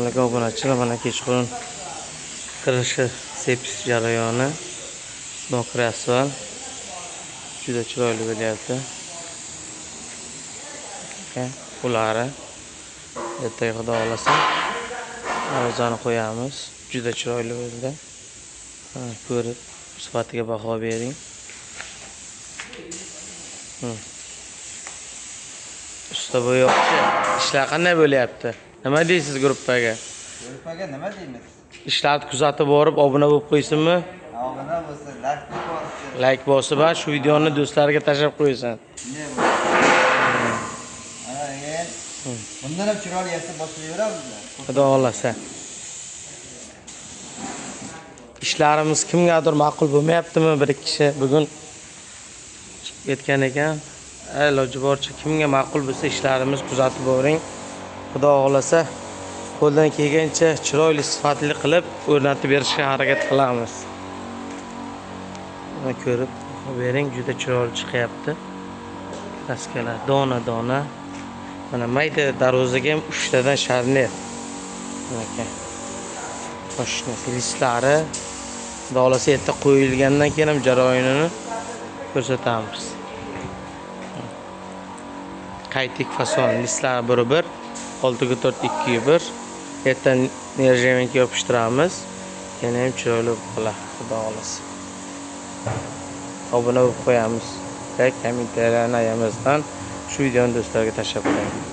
Assalomu alaykum obunachilar. Mana kechqurun qirishi sepish jarayoni. Mokri asfalt. Juda chiroyli bo'lyapti. Ulari ertaga xudo xolasa arizani qo'yamiz. Juda chiroyli bo'ldi. Ko'rib sifatiga baho bering. Usta bo'yoqchi ishlar qanday bo'lyapti? Nima deysiz gruppaga? Gruppaga nima deymiz? Ishlarni kuzatib borib, obuna bo'lib qo'ysinmi? Obuna bo'lsin, like bosib, shu videoni do'stlariga tashlab qo'ysin. Bundan ham chiroyli yasab boshlayveramiz. Xudo xolasa. Ishlarimiz kimgadir ma'qul bo'lmayaptimi? Bir kishi bugun aytgan ekan, iloji boricha kimga ma'qul bo'lsa ishlarimiz kuzatib boring. Xudo xolasa qo'ldan kelgancha chiroyli sifatli qilib o'rnatib berishga harakat qilamiz. Mana ko'rib bering, juda chiroyli chiqyapti. Daskalar dona-dona. Mana mayda darvozaga ham 3 tadan sharner. Mana qo'shni listlari Xudo xolasa erta qo'yilgandan keyin ham jarayonini ko'rsatamiz. Qaytik fason listlari 1-1, 6-4 2-1. Erta nerjaventga yopishtiramiz. Yana ham chiroyli bo'ladi, Xudo xolasa. Obuna bo'lib qo'yamiz. Kommentariyalarni ayamazdan shu videoni do'stlarga tashlab qo'ying.